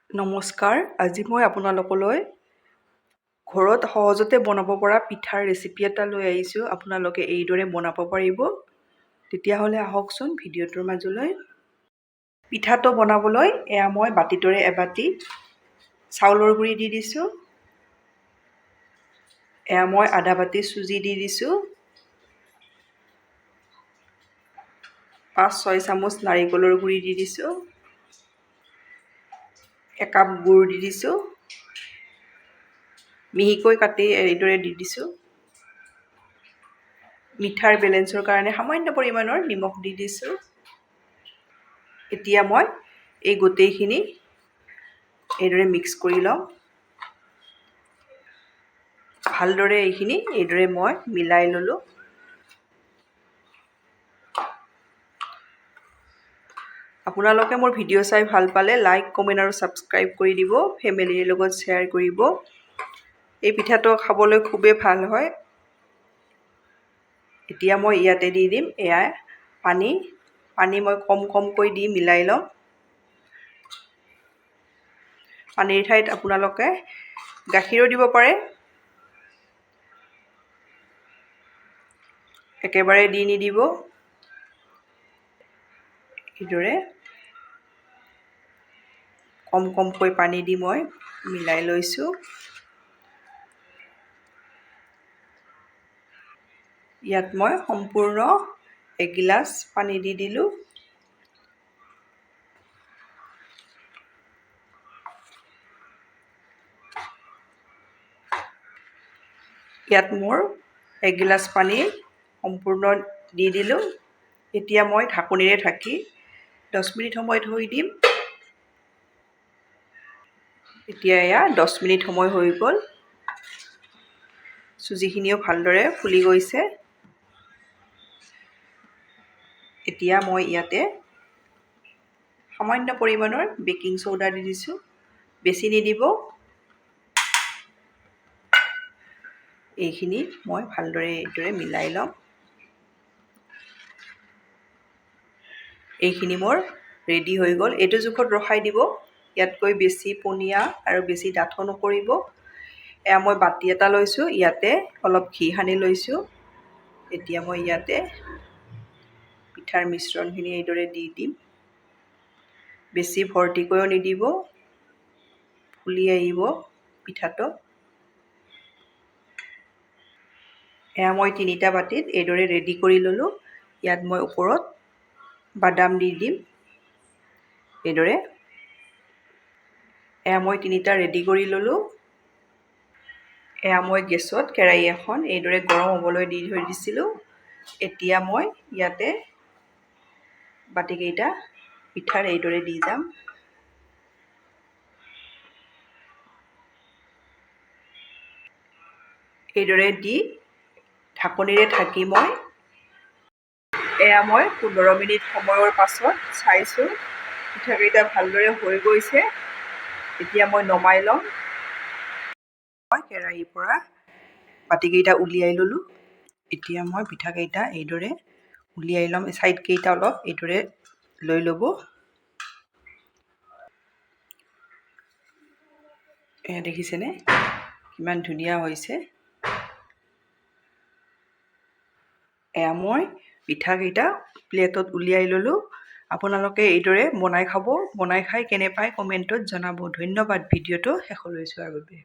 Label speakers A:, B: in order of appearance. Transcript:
A: নমস্কাৰ, আজি মই আপোনালোকলৈ ঘৰত সহজতে বনাব পৰা পিঠাৰ ৰেচিপি এটা লৈ আহিছোঁ। আপোনালোকে এইদৰে বনাব পাৰিব। তেতিয়াহ'লে আহকচোন ভিডিঅ'টোৰ মাজলৈ। পিঠাটো বনাবলৈ মই বাতিটোৰে এবাতি চাউলৰ গুড়ি দি দিছোঁ। মই আধা বাতি চুজি দি দিছোঁ। 5-6 চামুচ নাৰিকলৰ গুড়ি দি দিছোঁ। একাপ গুড় দি দিছোঁ। মিহিকৈ কাটি এইদৰে দি দিছোঁ। মিঠাৰ বেলেঞ্চৰ কাৰণে সামান্য পৰিমাণৰ নিমখ দি দিছোঁ। এতিয়া মই এই গোটেইখিনি এইদৰে মিক্স কৰি লওঁ। ভালদৰে এইদৰে মই মিলাই ল'লোঁ। আপোনালোকে মোৰ ভিডিঅ' চাই ভাল পালে লাইক, কমেণ্ট আৰু ছাবস্ক্ৰাইব কৰি দিব। ফেমিলিৰ লগত শ্বেয়াৰ কৰিব। এই পিঠাটো খাবলৈ খুবেই ভাল হয়। এতিয়া মই ইয়াতে দি দিম পানী মই কমকৈ দি মিলাই লওঁ। পানীৰ ঠাইত আপোনালোকে গাখীৰো দিব পাৰে। একেবাৰে দি নিদিব। এইদৰে কমকৈ পানী দি মই মিলাই লৈছোঁ। ইয়াত মই সম্পূৰ্ণ এগিলাচ পানী দি দিলোঁ। ইয়াত মোৰ এগিলাচ পানী সম্পূৰ্ণ দি দিলোঁ। এতিয়া মই ঢাকনিৰে ঢাকি 10 মিনিট সময় থৈ দিম। এতিয়া 10 মিনিট সময় হৈ গ'ল। চুজিখিনিও ভালদৰে ফুলি গৈছে। এতিয়া মই ইয়াতে সামান্য পৰিমাণৰ বেকিং চ'ডা দি দিছোঁ। বেছি নিদিব। এইখিনি মই ভালদৰে এইদৰে মিলাই ল'ম। এইখিনি মোৰ ৰেডি হৈ গ'ল। এইটো জোখত ৰখাই দিব। ইয়াতকৈ বেছি পনীয়া আৰু বেছি ডাঠো নকৰিব। মই বাতি এটা লৈছোঁ। ইয়াতে অলপ ঘি সানি লৈছোঁ। এতিয়া মই ইয়াতে পিঠাৰ মিশ্ৰণখিনি এইদৰে দি দিম। বেছি ভৰ্তিকৈও নিদিব, ফুলি আহিব পিঠাটো। মই 3টা বাতিত এইদৰে ৰেডি কৰি ল'লোঁ। ইয়াত মই ওপৰত বাদাম দি দিম। এইদৰে মই 3টা ৰেডি কৰি ল'লোঁ। মই গেছত কেৰাহী এখন এইদৰে গৰম হ'বলৈ দি থৈ দিছিলোঁ। এতিয়া মই ইয়াতে বাতিকেইটা পিঠাৰ এইদৰে দি যাম। এইদৰে দি ঢাকনিৰে ঢাকি মই 15 মিনিট সময়ৰ পাছত চাইছোঁ। পিঠাকেইটা ভালদৰে হৈ গৈছে। এতিয়া মই নমাই ল'ম। মই কেৰাহীৰ পৰা বাতিকেইটা উলিয়াই ল'লোঁ। এতিয়া মই পিঠাকেইটা এইদৰে উলিয়াই ল'ম। ছাইডকেইটা অলপ এইদৰে লৈ ল'ব। দেখিছেনে কিমান ধুনীয়া হৈছে। মই পিঠাকেইটা প্লেটত উলিয়াই ল'লোঁ। আপোনালোকে এইদৰে বনাই খাব। বনাই খাই কেনে পায় কমেণ্টত জনাব। ধন্যবাদ ভিডিঅ'টো শেষলৈ চোৱাৰ বাবে।